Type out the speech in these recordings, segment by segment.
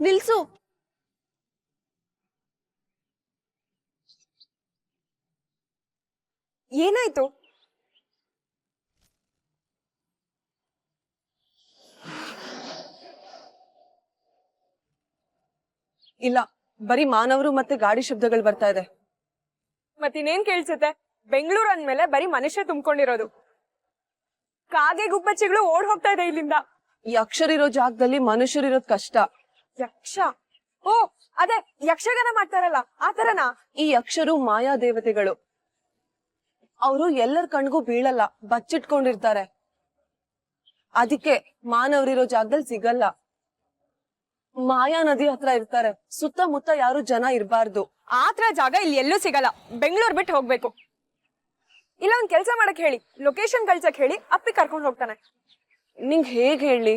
ನಿಲ್ಸು. ಏನಾಯ್ತು? ಇಲ್ಲ, ಬರೀ ಮಾನವರು ಮತ್ತೆ ಗಾಡಿ ಶಬ್ದಗಳು ಬರ್ತಾ ಇದೆ. ಮತ್ತಿನ್ನೇನ್ ಕೇಳ್ಸುತ್ತೆ? ಬೆಂಗಳೂರು ಅಂದ್ಮೇಲೆ ಬರೀ ಮನುಷ್ಯ ತುಂಬಿಕೊಂಡಿರೋದು. ಕಾಗೆ ಗುಬ್ಬಚ್ಚಿಗಳು ಓಡ್ ಹೋಗ್ತಾ ಇದೆ ಇಲ್ಲಿಂದ. ಯಕ್ಷರಿರೋ ಜಾಗದಲ್ಲಿ ಮನುಷ್ಯರಿರೋದ್ ಕಷ್ಟ. ಯಕ್ಷ? ಓ, ಅದೇ ಯಕ್ಷಗಾನ ಮಾಡ್ತಾರಲ್ಲ ಆತರನಾ? ಈ ಯಕ್ಷರು ಮಾಯಾ ದೇವತೆಗಳು. ಅವರು ಎಲ್ಲರ ಕಣ್ಗೂ ಬೀಳಲ್ಲ, ಬಚ್ಚಿಟ್ಕೊಂಡಿರ್ತಾರೆ. ಅದಕ್ಕೆ ಮಾನವರಿರೋ ಜಾಗದಲ್ಲಿ ಸಿಗಲ್ಲ. ಮಾಯಾ ನದಿ ಹತ್ರ ಇರ್ತಾರೆ. ಸುತ್ತಮುತ್ತ ಯಾರು ಜನ ಇರಬಾರ್ದು. ಆತರ ಜಾಗ ಇಲ್ಲಿ ಎಲ್ಲೂ ಸಿಗಲ್ಲ. ಬೆಂಗಳೂರು ಬಿಟ್ಟು ಹೋಗ್ಬೇಕು. ಇಲ್ಲ, ಒಂದ್ ಕೆಲ್ಸ ಮಾಡಕ್ ಹೇಳಿ, ಲೊಕೇಶನ್ ಕಳ್ಸಕ್ ಹೇಳಿ, ಅಪ್ಪಿ ಕರ್ಕೊಂಡು ಹೋಗ್ತಾನೆ. ನಿಂಗ್ ಹೇಗ್ ಹೇಳಿ?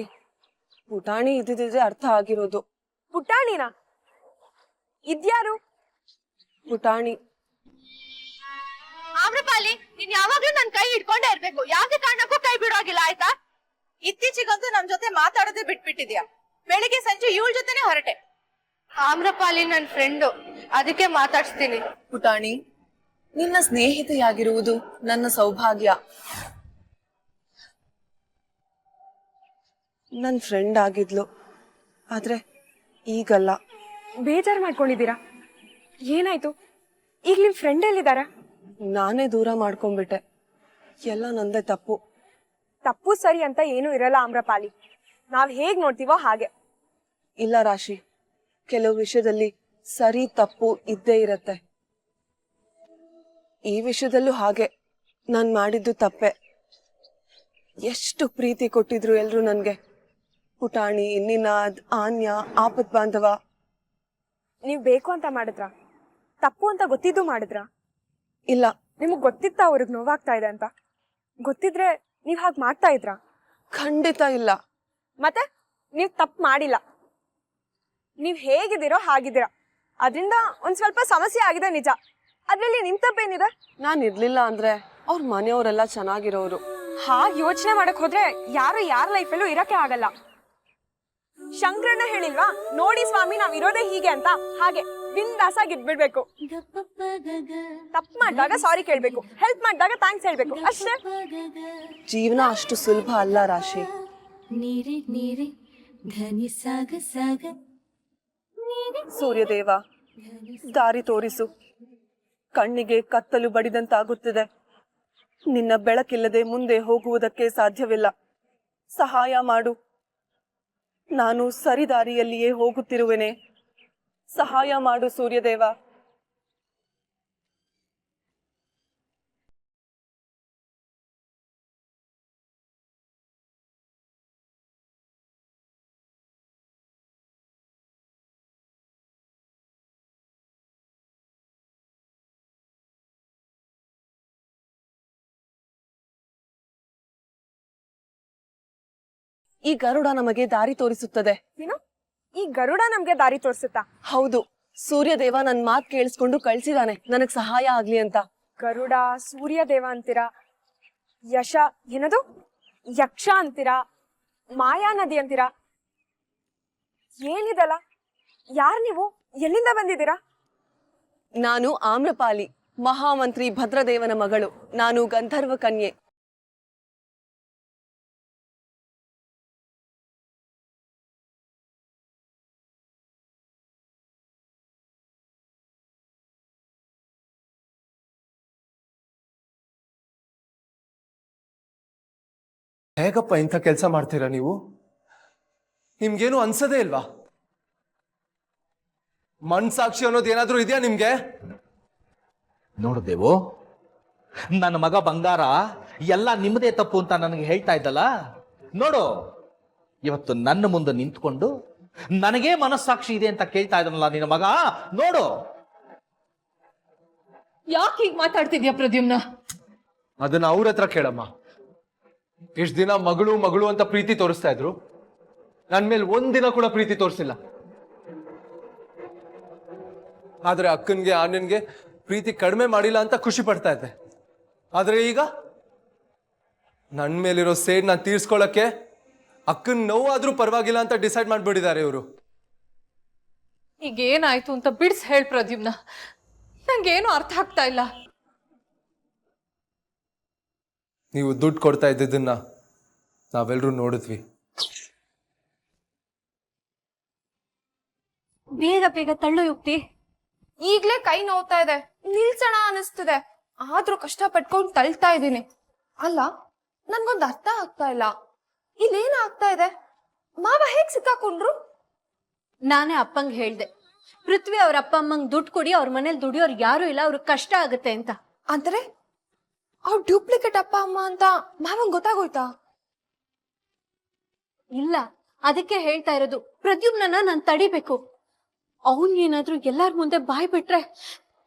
ಪುಟಾಣಿ ಇದ್ದಿದ್ರೆ ಅರ್ಥ ಆಗಿರೋದು. ಪುಟಾಣಿನ? ಇದ್ಯಾರು? ಪುಟಾಣಿ. ಆಮ್ರಪಾಲಿ, ನೀನ್ ಯಾವಾಗ್ಲೂ ನನ್ ಕೈ ಹಿಡ್ಕೊಂಡೇ ಇರ್ಬೇಕು. ಯಾವ್ದೇ ಕಾರಣಕ್ಕೂ ಕೈ ಬಿಡೋಗಿಲ್ಲ, ಆಯ್ತಾ? ಇತ್ತೀಚೆಗಂತೂ ನಮ್ ಜೊತೆ ಮಾತಾಡೋದೇ ಬಿಟ್ಬಿಟ್ಟಿದ್ಯಾ. ಬೆಳಿಗ್ಗೆ ಸಂಜೆ ಇವಳ ಜೊತೆನೆ ಹೊರಟೆ. ಆಮ್ರಪಾಲಿ ನನ್ ಫ್ರೆಂಡು, ಅದಕ್ಕೆ ಮಾತಾಡ್ಸ್ತೀನಿ. ಪುಟಾಣಿ, ನಿನ್ನ ಸ್ನೇಹಿತೆಯಾಗಿರುವುದು ನನ್ನ ಸೌಭಾಗ್ಯ. ನನ್ ಫ್ರೆಂಡ್ ಆಗಿದ್ಲು, ಆದ್ರೆ ಈಗಲ್ಲ. ಬೇಜಾರ್ ಮಾಡ್ಕೊಂಡಿದ್ದೀರಾ? ಏನಾಯ್ತು? ಈಗ ನಿಮ್ ಫ್ರೆಂಡ್ ಎಲ್ಲಿದಾರ? ನಾನೇ ದೂರ ಮಾಡ್ಕೊಂಡ್ಬಿಟ್ಟೆ. ಎಲ್ಲ ನಂದೇ ತಪ್ಪು. ತಪ್ಪು ಸರಿ ಅಂತ ಏನೂ ಇರಲ್ಲ ಆಮ್ರಪಾಲಿ. ನಾವ್ ಹೇಗ್ ನೋಡ್ತೀವೋ ಹಾಗೆ. ಇಲ್ಲ ರಾಶಿ, ಕೆಲವು ವಿಷಯದಲ್ಲಿ ಸರಿ ತಪ್ಪು ಇದ್ದೇ ಇರತ್ತೆ. ಈ ವಿಷಯದಲ್ಲೂ ಹಾಗೆ. ನಾನ್ ಮಾಡಿದ್ದು ತಪ್ಪೆ. ಎಷ್ಟು ಪ್ರೀತಿ ಕೊಟ್ಟಿದ್ರು ಎಲ್ರು ನನ್ಗೆ. ಪುಟಾಣಿ, ನಿನಾದ್, ಆನ್ಯ, ಆಪತ್ ಬಾಂಧವ. ನೀವ್ ಬೇಕು ಅಂತ ಮಾಡಿದ್ರ? ತಪ್ಪು ಅಂತ ಗೊತ್ತಿದ್ದು ಮಾಡಿದ್ರ? ಇಲ್ಲ. ನಿಮಗ್ ಗೊತ್ತಿತ್ತ ಅವ್ರಿಗೆ ನೋವಾಗ್ತಾ ಇದೆ ಅಂತ? ಗೊತ್ತಿದ್ರೆ ನೀವ್ ಹಾಗೆ ಮಾಡ್ತಾ ಇದ್ರ? ಖಂಡಿತ ಇಲ್ಲ. ಮತ್ತೆ ನೀವ್ ತಪ್ಪು ಮಾಡಿಲ್ಲ. ನೀವ್ ಹೇಗಿದ್ದೀರೋ ಹಾಗಿದ್ದೀರಾ. ಅದ್ರಿಂದ ಒಂದ್ ಸ್ವಲ್ಪ ಸಮಸ್ಯೆ ಆಗಿದೆ ನಿಜ. ಅದ್ರಲ್ಲಿ ನಿಮ್ ತಪ್ಪೇನಿದೆ? ನಾನ್ ಇರ್ಲಿಲ್ಲ ಅಂದ್ರೆ ಅವ್ರ ಮನೆಯವರೆಲ್ಲ ಚೆನ್ನಾಗಿರೋರು. ಹಾಗೆ ಯೋಚನೆ ಮಾಡಕ್ ಹೋದ್ರೆ ಯಾರು ಯಾರ ಲೈಫಲ್ಲೂ ಇರಕ್ಕೆ ಆಗಲ್ಲ. ಶಂಕರಣ್ಣ ಹೇಳಿಲ್ವಾ, ನೋಡಿ ಸ್ವಾಮಿ ನಾವ್ ಇರೋದೇ ಹೀಗೆ ಅಂತ. ಹಾಗೆ ಬಿಂದಾಸಾಗಿ ಇದ್ಬಿಡ್ಬೇಕು. ತಪ್ಪು ಮಾಡಿದಾಗ ಸಾರಿ ಕೇಳ್ಬೇಕು, ಹೆಲ್ಪ್ ಮಾಡಿದಾಗ ಥ್ಯಾಂಕ್ಸ್ ಹೇಳ್ಬೇಕು, ಅಷ್ಟೇ. ಜೀವನ ಅಷ್ಟು ಸುಲಭ ಅಲ್ಲ ರಾಶಿ. ಸೂರ್ಯದೇವ, ದಾರಿ ತೋರಿಸು. ಕಣ್ಣಿಗೆ ಕತ್ತಲು ಬಡಿದಂತಾಗುತ್ತಿದೆ. ನಿನ್ನ ಬೆಳಕಿಲ್ಲದೆ ಮುಂದೆ ಹೋಗುವುದಕ್ಕೆ ಸಾಧ್ಯವಿಲ್ಲ. ಸಹಾಯ ಮಾಡು. ನಾನು ಸರಿದಾರಿಯಲ್ಲಿಯೇ ಹೋಗುತ್ತಿರುವೆನೆ. ಸಹಾಯ ಮಾಡು ಸೂರ್ಯದೇವ. ಈ ಗರುಡ ನಮಗೆ ದಾರಿ ತೋರಿಸುತ್ತದೆ. ಏನು? ಈ ಗರುಡ ನಮ್ಗೆ ದಾರಿ ತೋರಿಸುತ್ತಾ? ಹೌದು, ಸೂರ್ಯದೇವ ನನ್ ಮಾತ್ ಕೇಳಿಸ್ಕೊಂಡು ಕಳ್ಸಿದಾನೆ ನನಗ್ ಸಹಾಯ ಆಗ್ಲಿ ಅಂತ. ಗರುಡ, ಸೂರ್ಯದೇವ ಅಂತೀರಾ, ಏನದು ಯಕ್ಷ ಅಂತೀರಾ, ಮಾಯಾ ನದಿ ಅಂತೀರಾ. ಏನಿದಲ್ಲ? ಯಾರ್ ನೀವು? ಎಲ್ಲಿಂದ ಬಂದಿದ್ದೀರಾ? ನಾನು ಆಮ್ರಪಾಲಿ, ಮಹಾಮಂತ್ರಿ ಭದ್ರದೇವನ ಮಗಳು. ನಾನು ಗಂಧರ್ವ ಕನ್ಯೆ. ಹೇಗಪ್ಪ ಇಂಥ ಕೆಲಸ ಮಾಡ್ತೀರಾ ನೀವು? ನಿಮ್ಗೇನು ಅನ್ಸದೇ ಇಲ್ವಾ? ಮನ್ಸಾಕ್ಷಿ ಅನ್ನೋದು ಏನಾದ್ರೂ ಇದೆಯಾ ನಿಮ್ಗೆ? ನೋಡ್ದೇವು, ನನ್ನ ಮಗ ಬಂಗಾರ ಎಲ್ಲ ನಿಮ್ಮದೇ ತಪ್ಪು ಅಂತ ನನಗೆ ಹೇಳ್ತಾ ಇದ್ದಲ್ಲ. ನೋಡು, ಇವತ್ತು ನನ್ನ ಮುಂದೆ ನಿಂತ್ಕೊಂಡು ನನಗೇ ಮನಸ್ಸಾಕ್ಷಿ ಇದೆ ಅಂತ ಕೇಳ್ತಾ ಇದ್ದಾನಲ್ಲ ನಿನ್ನ ಮಗ. ನೋಡು, ಯಾಕೆ ಹೀಗೆ ಮಾತಾಡ್ತಿದ್ಯಾ ಪ್ರದ್ಯುಮ್ನ? ಅದನ್ನ ಅವ್ರ ಹತ್ರ ಕೇಳಮ್ಮ. ಇಷ್ಟು ದಿನ ಮಗಳು ಮಗಳು ಅಂತ ಪ್ರೀತಿ ತೋರಿಸ್ತಾ ಇದ್ರು, ನನ್ ಮೇಲೆ ಒಂದಿನ ಕೂಡ ಪ್ರೀತಿ ತೋರಿಸಿಲ್ಲ. ಆದ್ರೆ ಅಕ್ಕನ್ಗೆ ಆನ್ಯನ್ಗೆ ಪ್ರೀತಿ ಕಡಿಮೆ ಮಾಡಿಲ್ಲ ಅಂತ ಖುಷಿ ಪಡ್ತಾ ಇದ್ದೆ. ಆದ್ರೆ ಈಗ ನನ್ ಮೇಲಿರೋ ಸೇಡ್ ನಾನು ತೀರ್ಸ್ಕೊಳಕ್ಕೆ ಅಕ್ಕನ್ ನೋವಾದ್ರೂ ಪರವಾಗಿಲ್ಲ ಅಂತ ಡಿಸೈಡ್ ಮಾಡ್ಬಿಟ್ಟಿದ್ದಾರೆ ಇವರು. ಈಗ ಏನಾಯ್ತು ಅಂತ ಬಿಡ್ಸ್ ಹೇಳ್ ಪ್ರದ್ಯುಮ್ನ. ನಂಗೇನು ಅರ್ಥ ಆಗ್ತಾ ಇಲ್ಲ. ನೀವು ದುಡ್ಡು ಕೊಡ್ತಾ ಇದ್ದಿದ್ದನ್ನ ನಾವೆಲ್ಲರೂ ನೋಡಿದ್ವಿ. ಬೇಗ ಬೇಗ ತಳ್ಳು ಯುಕ್ತಿ. ಈಗ್ಲೇ ಕೈ ನೋವ್ತಾ ಇದೆ, ನಿಲ್ಸೋಣ ಅನಿಸ್ತಿದೆ. ಆದ್ರೂ ಕಷ್ಟ ಪಟ್ಕೊಂಡು ತಳ್ತಾ ಇದ್ದೀನಿ. ಅಲ್ಲ, ನನ್ಗೊಂದು ಅರ್ಥ ಆಗ್ತಾ ಇಲ್ಲ. ಇಲ್ಲೇನ್ ಆಗ್ತಾ ಇದೆ? ಮಾವ ಹೇಗ್ ಸಿಕ್ಕಾಕೊಂಡ್ರು? ನಾನೇ ಅಪ್ಪಂಗ್ ಹೇಳ್ದೆ, ಪೃಥ್ವಿ ಅವ್ರ ಅಪ್ಪ ಅಮ್ಮಂಗ್ ದುಡ್ಡು ಕೊಡಿ, ಅವ್ರ ಮನೇಲಿ ದುಡಿಯೋರು ಯಾರು ಇಲ್ಲ, ಅವ್ರಿಗೆ ಕಷ್ಟ ಆಗುತ್ತೆ ಅಂತ. ಅಂದ್ರೆ ಅವ್ರ ಡ್ಯೂಪ್ಲಿಕೇಟ್ ಅಪ್ಪ ಅಮ್ಮ ಅಂತ ಮಾವಂಗ್ ಗೊತ್ತಾಗೋಯ್ತಾ? ಇಲ್ಲ, ಅದಕ್ಕೆ ಹೇಳ್ತಾ ಇರೋದು, ಪ್ರದ್ಯುಮ್ನ ನಾನ್ ತಡಿಬೇಕು. ಅವನ್ ಏನಾದ್ರೂ ಎಲ್ಲಾರ ಮುಂದೆ ಬಾಯ್ ಬಿಟ್ರೆ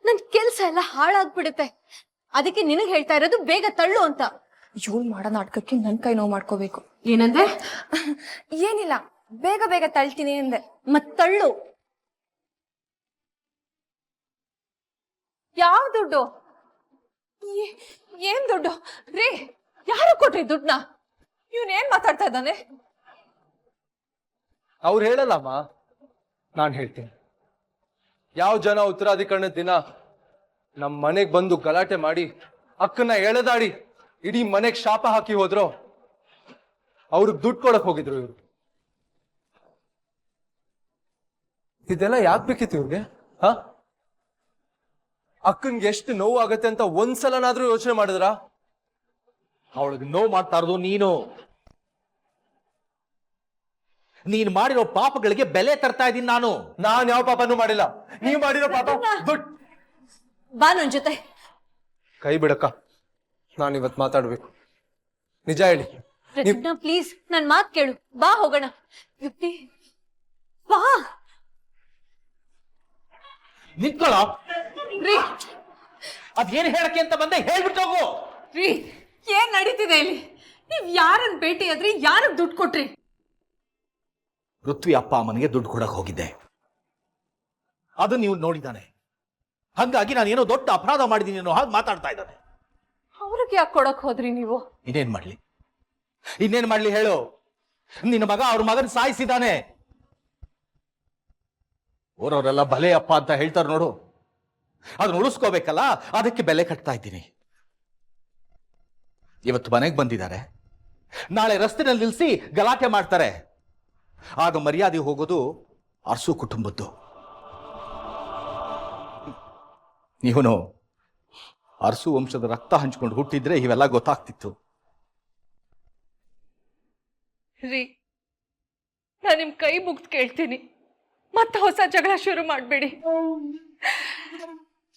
ನನ್ ಕೆಲ್ಸ ಎಲ್ಲ ಹಾಳಾಗ್ಬಿಡುತ್ತೆ. ಅದಕ್ಕೆ ನಿನಗ್ ಹೇಳ್ತಾ ಇರೋದು, ಬೇಗ ತಳ್ಳು ಅಂತ. ಇವಳು ಮಾಡೋ ನಾಟಕಕ್ಕೆ ನನ್ ಕೈ ನೋವು ಮಾಡ್ಕೋಬೇಕು. ಏನಂದ್ರೆ? ಏನಿಲ್ಲ, ಬೇಗ ಬೇಗ ತಳ್ತೀನಿ ಅಂದೆ. ಮತ್ ತಳ್ಳು. ಯಾವ ದುಡ್ಡು? ಏನ್ ದುಡ್ಡು ರೀ? ಯಾರು ಕೊಟ್ರಿ ದುಡ್ಡನ್ನ? ಇವನೇನ್ ಮಾತಾಡ್ತಾ ಇದ್ದಾನೆ? ಅವ್ರು ಹೇಳಲ್ಲಮ್ಮ, ನಾನು ಹೇಳ್ತೀನಿ. ಯಾವ ಜನ ಉತ್ತರಾಧಿಕರಣದ ದಿನ ನಮ್ಮ ಮನೆಗೆ ಬಂದು ಗಲಾಟೆ ಮಾಡಿ ಅಕ್ಕನ್ನ ಎಳೆದಾಡಿ ಇಡೀ ಮನೆಗೆ ಶಾಪ ಹಾಕಿ ಹೋದ್ರು, ಅವ್ರಿಗೆ ದುಡ್ಡು ಕೊಡಕ್ ಹೋಗಿದ್ರು ಇವ್ರು. ಇದೆಲ್ಲ ಯಾಕೆ ಬೇಕಿತ್ತು ಇವ್ರಿಗೆ? ಹ, ಅಕ್ಕನ್ಗೆ ಎಷ್ಟು ನೋವು ಆಗತ್ತೆ ಅಂತ ಒಂದ್ಸಲನಾದ್ರೂ ಯೋಚನೆ ಮಾಡಿದ್ರ? ಅವಳಿಗೆ ನೋವು ಮಾಡ್ತಾ ಇರೋದು ನೀನು. ನೀನ್ ಮಾಡಿರೋ ಪಾಪಗಳಿಗೆ ಬೆಲೆ ತರ್ತಾ ಇದ್ದೀನಿ ನಾನು. ನಾನ್ ಯಾವ ಪಾಪನೂ ಮಾಡಿಲ್ಲ. ನೀವ್ ಮಾಡಿರೋ ಪಾಪ ದುಡ್ಡು. ಬಾ ನನ್ ಜೊತೆ. ಕೈ ಬಿಡಕ್ಕ, ನಾನು ಇವತ್ತು ಮಾತಾಡ್ಬೇಕು. ನಿಜ ಹೇಳಿ. ಪ್ರದ್ಯುಮ್ನ ಪ್ಲೀಸ್, ನನ್ ಮಾತ್ ಕೇಳು, ಬಾ ಹೋಗೋಣ. ಯುಕ್ತಿ ಬಾ. ನಿಂತ್ಕೊಳ್ಳ. ರೀ ಅದೇನ್ ಹೇಳಕ್ಕೆ ಅಂತ ಬಂದೆ, ಹೇಳ್ಬಿಟ್ಟು ಹೋಗು. ರೀ, ಏನ್ ನಡೀತಿದೆ ಇಲ್ಲಿ? ನೀವ್ ಯಾರನ್ನ ಭೇಟಿ ಆದ್ರಿ? ಯಾರಗ್ ದುಡ್ಡು ಕೊಟ್ರಿ? ಪೃಥ್ವಿ ಅಪ್ಪ ಅಮ್ಮನಿಗೆ ದುಡ್ಡು ಕೊಡಕ್ ಹೋಗಿದ್ದೆ. ಅದು ನೀವು ನೋಡಿದ್ದಾನೆ. ಹಂಗಾಗಿ ನಾನು ಏನೋ ದೊಡ್ಡ ಅಪರಾಧ ಮಾಡಿದ್ದೀನಿ ಅನ್ನೋ ಹಾಗೆ ಮಾತಾಡ್ತಾ ಇದ್ದಾನೆ. ಅವ್ರಿಗೆ ಯಾಕೆ ಕೊಡಕ್ ಹೋದ್ರಿ ನೀವು? ಇನ್ನೇನ್ ಮಾಡ್ಲಿ ಹೇಳು? ನಿನ್ನ ಮಗ ಅವ್ರ ಮಗನ ಸಾಯಿಸಿದಾನೆ. ಊರವರೆಲ್ಲ ಭಲೆ ಅಪ್ಪ ಅಂತ ಹೇಳ್ತಾರೆ ನೋಡು, ಅದನ್ನ ಉಳಿಸ್ಕೋಬೇಕಲ್ಲ, ಅದಕ್ಕೆ ಬೆಲೆ ಕಟ್ತಾ ಇದ್ದೀನಿ. ಇವತ್ತು ಮನೆಗೆ ಬಂದಿದ್ದಾರೆ, ನಾಳೆ ರಸ್ತೆನಲ್ಲಿ ನಿಲ್ಲಿಸಿ ಗಲಾಟೆ ಮಾಡ್ತಾರೆ. ಆಗ ಮರ್ಯಾದೆ ಹೋಗೋದು ಅರಸು ಕುಟುಂಬದ್ದು. ನೀವನು ಅರಸು ವಂಶದ ರಕ್ತ ಹಂಚ್ಕೊಂಡು ಹುಟ್ಟಿದ್ರೆ ಇವೆಲ್ಲ ಗೊತ್ತಾಗ್ತಿತ್ತು. ರೀ, ನಾನು ನಿಮ್ ಕೈ ಮುಗ್ದು ಕೇಳ್ತೀನಿ, ಮತ್ತೆ ಹೊಸ ಜಗಳ ಶುರು ಮಾಡ್ಬೇಡಿ.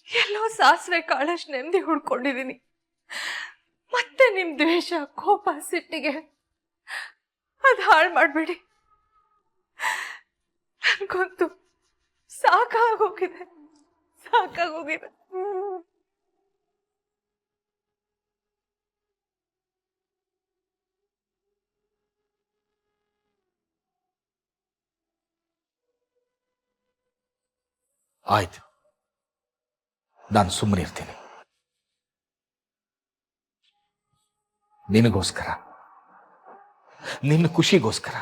ಎಲ್ಲೋ ಸಾಸಿವೆ ಕಾಳಷ್ಟು ನೆಮ್ಮದಿ ಹುಡ್ಕೊಂಡಿದೀನಿ. ಮತ್ತೆ ನಿಮ್ ದ್ವೇಷ, ಕೋಪ, ಸಿಟ್ಟಿಗೆ ಅದ್ ಹಾಳು ಮಾಡ್ಬೇಡಿ. ನನ್ಗಂತೂ ಸಾಕಾಗೋಗಿದೆ. ಆಯ್ತು, ನಾನು ಸುಮ್ಮನೆ ಇರ್ತೀನಿ. ನಿನಗೋಸ್ಕರ, ನಿನ್ನ ಖುಷಿಗೋಸ್ಕರ.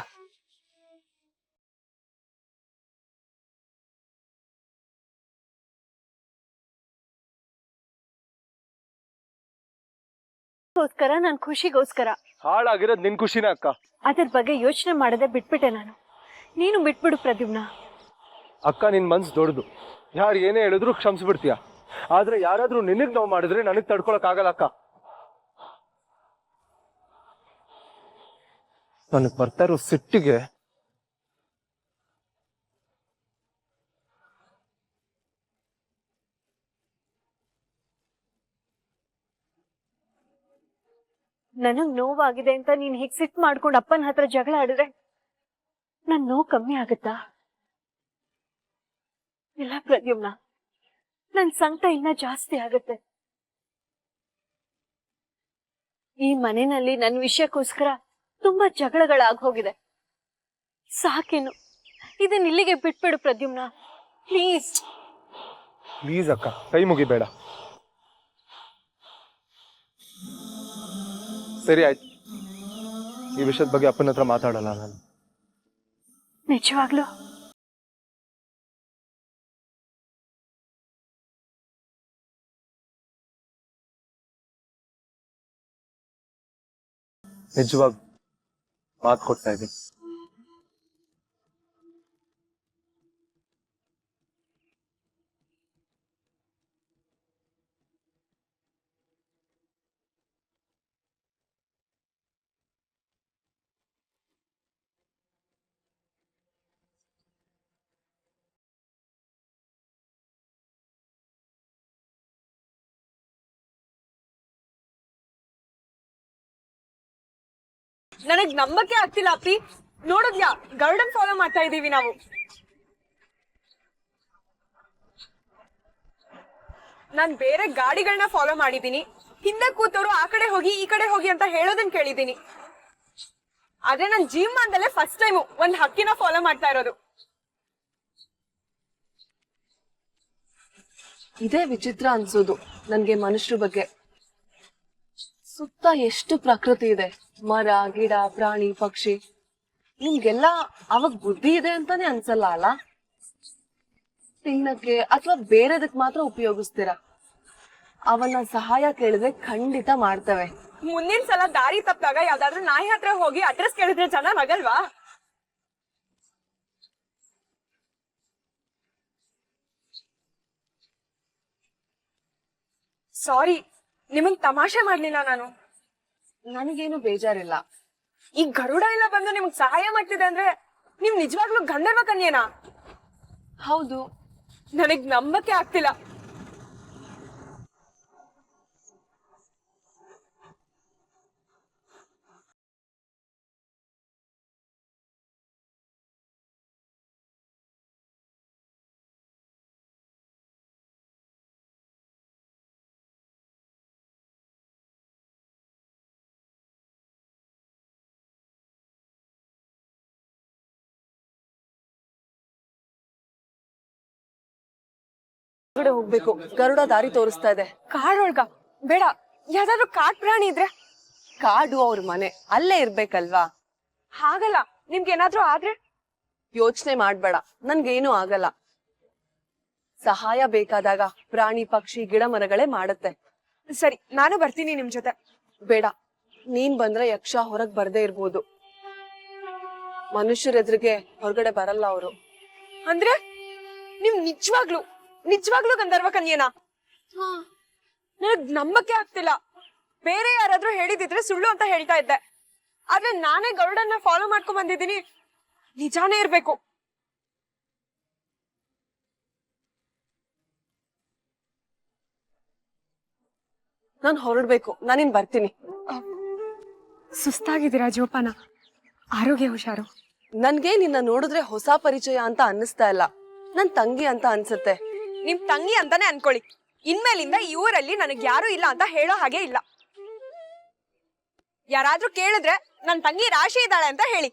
ನನ್ ಖುಷಿಗೋಸ್ಕರ. ಹಾಳಾಗಿರೋದ್ ನಿನ್ ಖುಷಿನ ಅಕ್ಕ. ಅದ್ರ ಬಗ್ಗೆ ಯೋಚನೆ ಮಾಡದೆ ಬಿಟ್ಬಿಟ್ಟೆ ನಾನು. ನೀನು ಬಿಟ್ಬಿಡು ಪ್ರದ್ಯುಮ್ನ. ಅಕ್ಕ, ನಿನ್ ಮನ್ಸು ದೊಡ್ಡದು. ಯಾರು ಏನೇ ಹೇಳಿದ್ರು ಕ್ಷಮಿಸ್ಬಿಡ್ತೀಯ. ಆದ್ರೆ ಯಾರಾದ್ರೂ ನಿನಗ್ ನೋವು ಮಾಡಿದ್ರೆ ನನಗ್ ತಡ್ಕೊಳಕ್ ಆಗಲ್ಲ ಅಕ್ಕ. ನನಗ್ ಬರ್ತಾ ಇರೋ ಸಿಟ್ಟಿಗೆ ನನಗ್ ನೋವಾಗಿದೆ ಅಂತ ನೀನ್ ಹೀಗ್ ಸಿಟ್ ಮಾಡ್ಕೊಂಡು ಅಪ್ಪನ ಹತ್ರ ಜಗಳ ಆಡಿದ್ರೆ ನನ್ ನೋವು ಕಮ್ಮಿ ಆಗುತ್ತಾ? ಇಲ್ಲ ಪ್ರದ್ಯುಮ್ನ, ನನ್ ಸಂಕಟ ಇನ್ನ ಜಾಸ್ತಿ ಆಗುತ್ತೆ. ಈ ಮನೆಯಲ್ಲಿ ನನ್ ವಿಷಯಕ್ಕೋಸ್ಕರ ತುಂಬಾ ಜಗಳಗಳಾಗೋಗಿದೆ. ಸಾಕೇನು, ಇದನ್ನ ಇಲ್ಲಿಗೆ ಬಿಟ್ಬಿಡು ಪ್ರದ್ಯುಮ್ನ, ಪ್ಲೀಸ್. ಪ್ಲೀಸ್ ಅಕ್ಕ, ಕೈ ಮುಗಿಬೇಡ. ಸರಿ ಆಯ್ತು, ಈ ವಿಷಯದ ಬಗ್ಗೆ ಅಪ್ಪನ ಹತ್ರ ಮಾತಾಡಲ್ಲ ನಾನು. ನಿಜವಾಗ್ಲೂ ನಿಜವಾಗ ಮಾತು ಕೊಡ್ತಾ ಇದ್ದೀನಿ. ನನಗ್ ನಂಬಕ್ಕೆ ಆಗ್ತಿಲ್ಲ ಅಪ್ಪಿ. ನೋಡಿದ್ಯಾ, ಗರುಡನ್ ಫಾಲೋ ಮಾಡ್ತಾ ಇದೀವಿ ನಾವು. ನಾನ್ ಬೇರೆ ಗಾಡಿಗಳನ್ನ ಫಾಲೋ ಮಾಡಿದೀನಿ. ಹಿಂದೆ ಕೂತವ್ರು ಆ ಕಡೆ ಹೋಗಿ ಈ ಕಡೆ ಹೋಗಿ ಅಂತ ಹೇಳೋದನ್ನ ಕೇಳಿದೀನಿ. ಆದ್ರೆ ನನ್ ಜೀವಮಾನದಲ್ಲೇ ಫಸ್ಟ್ ಟೈಮ್ ಒಂದ್ ಹಕ್ಕಿನ ಫಾಲೋ ಮಾಡ್ತಾ ಇರೋದು. ಇದೇ ವಿಚಿತ್ರ ಅನ್ಸೋದು ನನ್ಗೆ ಮನುಷ್ಯರ ಬಗ್ಗೆ. ಸುತ್ತ ಎಷ್ಟು ಪ್ರಕೃತಿ ಇದೆ, ಮರ ಗಿಡ ಪ್ರಾಣಿ ಪಕ್ಷಿ. ನಿಮ್ಗೆಲ್ಲ ಅವಾಗ ಬುದ್ಧಿ ಇದೆ ಅಂತಾನೆ ಅನ್ಸಲ್ಲ ಅಲ್ಲ? ತಿನ್ನಕ್ಕೆ ಅಥವಾ ಬೇರೆದಕ್ ಮಾತ್ರ ಉಪಯೋಗಿಸ್ತೀರಾ. ಅವನ್ನ ಸಹಾಯ ಕೇಳಿದ್ರೆ ಖಂಡಿತ ಮಾಡ್ತವೆ. ಮುಂದಿನ ಸಲ ದಾರಿ ತಪ್ಪಿದಾಗ ಯಾವ್ದಾದ್ರು ನಾಯಿ ಹತ್ರ ಹೋಗಿ ಅಡ್ರೆಸ್ ಕೇಳಿದ್ರೆ ಜನ ನಗಲ್ವಾ? ಸಾರಿ, ನಿಮಗ್ ತಮಾಷೆ ಮಾಡ್ಲಿಲ್ಲ ನಾನು. ನನಗೇನು ಬೇಜಾರಿಲ್ಲ. ಈ ಗರುಡ ಎಲ್ಲ ಬಂದು ನಿಮಗ್ ಸಹಾಯ ಮಾಡ್ತಿದೆ ಅಂದ್ರೆ ನೀವ್ ನಿಜವಾಗ್ಲೂ ಗಂಧರ್ವ ಕನ್ಯೇನಾ? ಹೌದು. ನನಗ್ ನಂಬಕ್ಕೆ ಆಗ್ತಿಲ್ಲ. ಹೊರಗಡೆ ಹೋಗ್ಬೇಕು. ಗರುಡ ದಾರಿ ತೋರಿಸ್ತಾ ಇದೆ. ಕಾಡೊಳ್ಗ ಬೇಡ, ಯಾವ್ದಾದ್ರು ಕಾಡ್ ಪ್ರಾಣಿ ಇದ್ರೆ. ಕಾಡು ಅವ್ರ ಮನೆ, ಅಲ್ಲೇ ಇರ್ಬೇಕಲ್ವಾ? ಹಾಗಲ್ಲ, ನಿಮ್ಗೇನಾದ್ರೂ ಆದ್ರೆ? ಯೋಚನೆ ಮಾಡ್ಬೇಡ, ನನ್ಗೇನು ಆಗಲ್ಲ. ಸಹಾಯ ಬೇಕಾದಾಗ ಪ್ರಾಣಿ ಪಕ್ಷಿ ಗಿಡ ಮರಗಳೇ ಮಾಡತ್ತೆ. ಸರಿ, ನಾನು ಬರ್ತೀನಿ ನಿಮ್ ಜೊತೆ. ಬೇಡ, ನೀನ್ ಬಂದ್ರೆ ಯಕ್ಷ ಹೊರಗ್ ಬರ್ದೇ ಇರ್ಬೋದು. ಮನುಷ್ಯರ ಎದುರಿಗೆ ಹೊರಗಡೆ ಬರಲ್ಲ ಅವರು. ಅಂದ್ರೆ ನಿಮ್ ನಿಜವಾಗ್ಲೂ ಗಂಧರ್ವ ಕನ್ಯೇನಾ? ನನಗ್ ನಂಬಕ್ಕೆ ಆಗ್ತಿಲ್ಲ. ಬೇರೆ ಯಾರಾದ್ರೂ ಹೇಳಿದಿದ್ರೆ ಸುಳ್ಳು ಅಂತ ಹೇಳ್ತಾ ಇದ್ದೆ. ಆದ್ರೆ ನಾನೇ ಗರುಡನ್ನ ಫಾಲೋ ಮಾಡ್ಕೊಂಡ್ ಬಂದಿದ್ದೀನಿ. ನಿಜಾನೇ ಇರ್ಬೇಕು. ನಾನ್ ಹೊರಡ್ಬೇಕು. ನಾನಿನ್ ಬರ್ತೀನಿ. ಸುಸ್ತಾಗಿದ್ದೀರಾ ಜೋಪಾನ, ಆರೋಗ್ಯ ಹುಷಾರು. ನನ್ಗೆ ನಿನ್ನ ನೋಡಿದ್ರೆ ಹೊಸ ಪರಿಚಯ ಅಂತ ಅನ್ನಿಸ್ತಾ ಇಲ್ಲ, ನನ್ ತಂಗಿ ಅಂತ ಅನ್ಸುತ್ತೆ. ನಿಮ್ ತಂಗಿ ಅಂತಾನೆ ಅನ್ಕೊಳ್ಳಿ. ಇನ್ಮೇಲಿಂದ ಈ ಊರಲ್ಲಿ ನನಗ್ ಯಾರು ಇಲ್ಲ ಅಂತ ಹೇಳೋ ಹಾಗೆ ಇಲ್ಲ. ಯಾರಾದ್ರೂ ಕೇಳಿದ್ರೆ ನನ್ ತಂಗಿ ರಾಶಿ ಇದ್ದಾಳೆ ಅಂತ ಹೇಳಿ.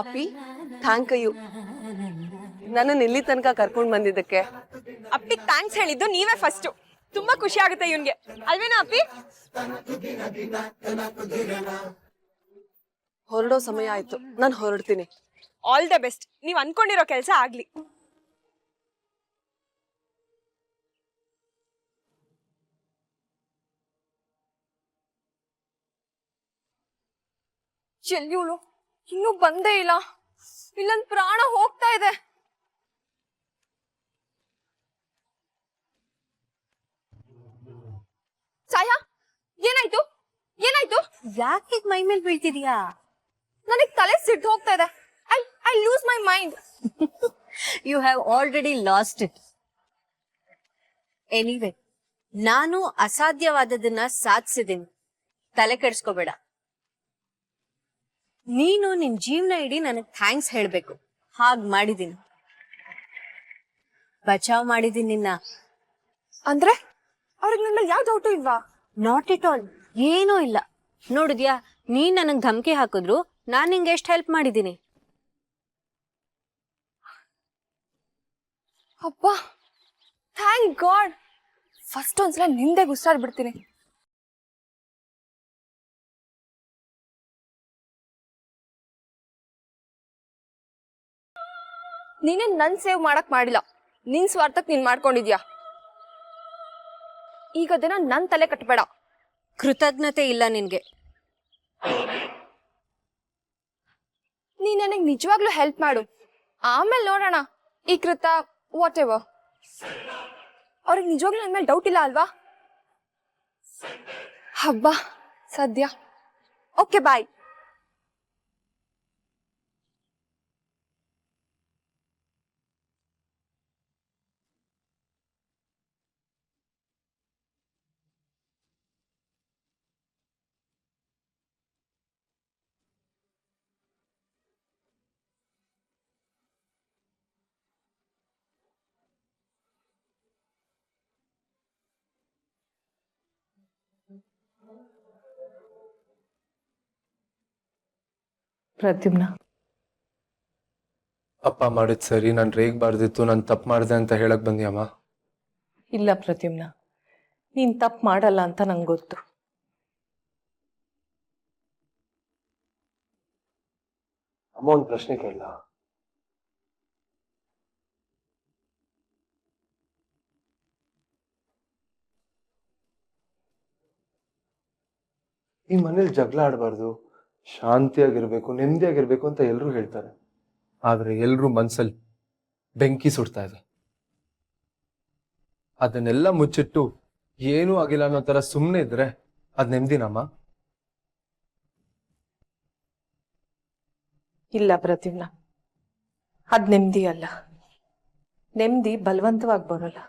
ಅಪ್ಪಿ, ಥ್ಯಾಂಕ್ ಯು ನನ್ನನ್ನು ಇಲ್ಲಿ ತನಕ ಕರ್ಕೊಂಡ್ ಬಂದಿದ್ದಕ್ಕೆ. ಅಪ್ಪಿಗ್ ಥ್ಯಾಂಕ್ಸ್ ಹೇಳಿದ್ದು ನೀವೇ ಫಸ್ಟ್. ತುಂಬಾ ಖುಷಿ ಆಗುತ್ತೆ ಇವನ್ಗೆ, ಅಲ್ವೇನಾ ಅಪ್ಪಿ? ಹೊರಡೋ ಸಮಯ ಆಯ್ತು, ನಾನು ಹೊರಡ್ತೀನಿ. All the best. ನೀವ್ ಅನ್ಕೊಂಡಿರೋ ಕೆಲ್ಸ ಆಗ್ಲಿ. ಚೆಲ್ಲಿವಳು ಇನ್ನೂ ಬಂದೇ ಇಲ್ಲ. ಇಲ್ಲೊಂದ್ ಪ್ರಾಣ ಹೋಗ್ತಾ ಇದೆ. ಛಾಯಾ, ಏನಾಯ್ತು? ಯಾಕೆ ಮೈ ಮೇಲೆ ಬೀಳ್ತಿದ್ಯಾ? ನನಗ್ ತಲೆ ಸಿಟ್ಟು ಹೋಗ್ತಾ ಇದೆ. I lose my mind. You have already lost it. Anyway, ನಾನು ಅಸಾಧ್ಯವಾದದನ್ನ ಸಾಧಿಸಿದ್ದೀನಿ. ತಲೆ ಕೆಡಿಸ್ಕೋಬೇಡ. ನೀನು ನಿನ್ ಜೀವನ ಇಡೀ ನನಗ್ ಥ್ಯಾಂಕ್ಸ್ ಹೇಳ್ಬೇಕು. ಹಾಗ್ ಮಾಡಿದೀನಿ. ಬಚಾವ್ ಮಾಡಿದೀನಿ ನಿನ್ನ. ಅಂದ್ರೆ ಅವ್ರಿಗೆ ನನ್ನ ಯಾವ ಡೌಟು ಇಲ್ವಾ? ನಾಟ್ ಇಟ್ ಆಲ್, ಏನೂ ಇಲ್ಲ. ನೋಡಿದ್ಯಾ, ನೀನ್ ನನಗ್ ಧಮಕಿ ಹಾಕಿದ್ರು ನಾನ್ ನಿಂಗೆ ಎಷ್ಟು ಹೆಲ್ಪ್ ಮಾಡಿದೀನಿ. ಅಪ್ಪ, ಥ್ಯಾಂಕ್ ಗಾಡ್. ಫಸ್ಟ್ ಒಂದ್ಸಲ ನಿಂದೆ ಗುಸ್ಸಾಡ್ಬಿಡ್ತೀನಿ. ನೀನೇ ನನ್ ಸೇವ್ ಮಾಡಕ್ ಮಾಡಿಲ್ಲ, ನಿನ್ ಸ್ವಾರ್ಥಕ್ ನೀನ್ ಮಾಡ್ಕೊಂಡಿದ್ಯಾ. ಈಗ ಅದನ್ನ ನನ್ ತಲೆ ಕಟ್ಬೇಡ. ಕೃತಜ್ಞತೆ ಇಲ್ಲ ನಿನ್ಗೆ. ನೀನ್ ನನಗ್ ನಿಜವಾಗ್ಲೂ ಹೆಲ್ಪ್ ಮಾಡು, ಆಮೇಲೆ ನೋಡೋಣ ಈ ಕೃತ ವಾಟ್ ಎವರ್. ಅವ್ರಿಗೆ ನಿಜವಾಗ್ಲೂ ನನ್ ಮೇಲೆ ಡೌಟ್ ಇಲ್ಲ ಅಲ್ವಾ? ಹಬ್ಬ ಸದ್ಯ. Okay bye. ಪ್ರದ್ಯುಮ್ನ, ಅಪ್ಪ ಮಾಡಿದ್ ಸರಿ, ನಾನು ರೇಗ್ಬಾರ್ದಿತ್ತು, ನಾನು ತಪ್ಪು ಮಾಡಿದೆ ಅಂತ ಹೇಳಕ್ ಬಂದಿಯಮ್ಮ. ಇಲ್ಲ ಪ್ರದ್ಯುಮ್ನ, ನೀನ್ ತಪ್ಪು ಮಾಡಲ್ಲ ಅಂತ ನಂಗೆ ಗೊತ್ತು. ಅಮ್ಮ ಒಂದು ಪ್ರಶ್ನೆ ಕೇಳಲ್ಲ? ಈ ಮನೇಲಿ ಜಗಳ ಆಡಬಾರ್ದು, ಶಾಂತಿಯಾಗಿರ್ಬೇಕು, ನೆಮ್ಮದಿಯಾಗಿರ್ಬೇಕು ಅಂತ ಎಲ್ಲರೂ ಹೇಳ್ತಾರೆ. ಆದ್ರೆ ಎಲ್ರೂ ಮನ್ಸಲ್ಲಿ ಬೆಂಕಿ ಸುಡ್ತಾ ಇದೆ. ಅದನ್ನೆಲ್ಲ ಮುಚ್ಚಿಟ್ಟು ಏನೂ ಆಗಿಲ್ಲ ಅನ್ನೋ ತರ ಸುಮ್ಮನೆ ಇದ್ರೆ ಅದ್ ನೆಮ್ಮದಿನಮ್ಮ? ಇಲ್ಲ ಪ್ರದ್ಯುಮ್ನ, ಅದ್ ನೆಮ್ಮದಿ ಅಲ್ಲ. ನೆಮ್ಮದಿ ಬಲವಂತವಾಗಿ ಬರೋಲ್ಲ,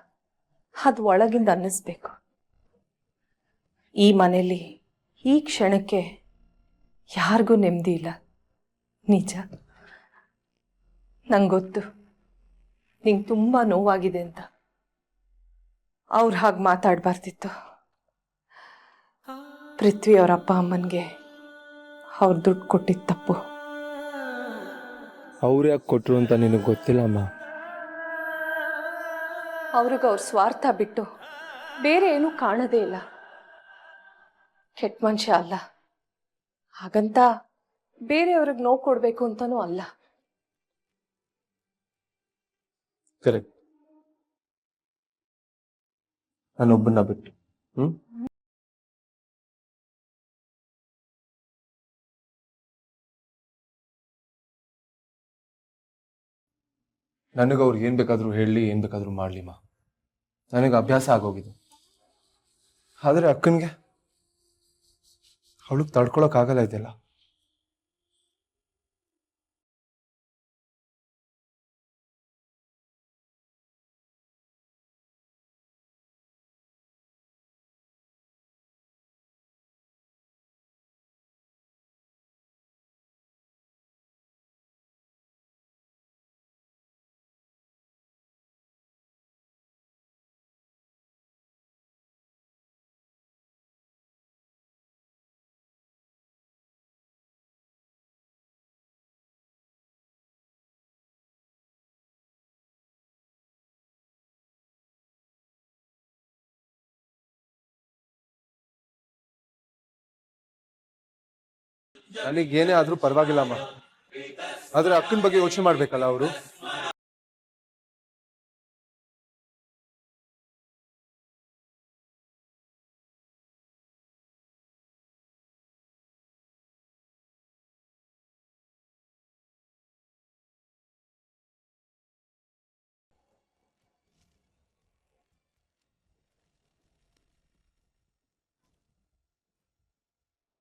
ಅದು ಒಳಗಿಂದ ಅನ್ನಿಸ್ಬೇಕು. ಈ ಮನೇಲಿ ಈ ಕ್ಷಣಕ್ಕೆ ಯಾರಿಗೂ ನೆಮ್ಮದಿ ಇಲ್ಲ, ನಿಜ. ನಂಗೆ ಗೊತ್ತು ನಿಂಗೆ ತುಂಬ ನೋವಾಗಿದೆ ಅಂತ. ಅವ್ರು ಹಾಗೆ ಮಾತಾಡಬಾರ್ದಿತ್ತು. ಪೃಥ್ವಿ ಅವ್ರ ಅಪ್ಪ ಅಮ್ಮನಿಗೆ ಅವ್ರು ದುಡ್ಡು ಕೊಟ್ಟಿದ್ದು ತಪ್ಪು. ಅವ್ರು ಯಾಕೆ ಕೊಟ್ರು ಅಂತ ನಿನಗೆ ಗೊತ್ತಿಲ್ಲಮ್ಮ. ಅವ್ರಿಗೆ ಅವ್ರ ಸ್ವಾರ್ಥ ಬಿಟ್ಟು ಬೇರೆ ಏನೂ ಕಾಣೋದೇ ಇಲ್ಲ. ಕೆಟ್ಟ ಮನುಷ್ಯ ಅಲ್ಲ, ಹಾಗಂತ ಬೇರೆಯವ್ರಿಗೆ ನೋವು ಕೊಡಬೇಕು ಅಂತನೂ ಅಲ್ಲ. ಕರೆಕ್ಟ್. ನಾನೊಬ್ಬನ ಬಿಟ್ಟು ನನಗೆ ಅವ್ರು ಏನ್ ಬೇಕಾದ್ರೂ ಹೇಳಲಿ, ಏನ್ ಬೇಕಾದ್ರೂ ಮಾಡ್ಲಿಮ್ಮ. ನನಗೆ ಅಭ್ಯಾಸ ಆಗೋಗಿದೆ. ಆದ್ರೆ ಅಕ್ಕನ್ಗೆ ಅವಳಿಗೆ ತಡ್ಕೊಳಕ್ ಆಗಲ್ಲ ಇದೆಲ್ಲ. ನನಗೇನೇ ಆದ್ರೂ ಪರವಾಗಿಲ್ಲಮ್ಮ, ಆದ್ರೆ ಅಕ್ಕನ ಬಗ್ಗೆ ಯೋಚನೆ ಮಾಡ್ಬೇಕಲ್ಲ ಅವರು.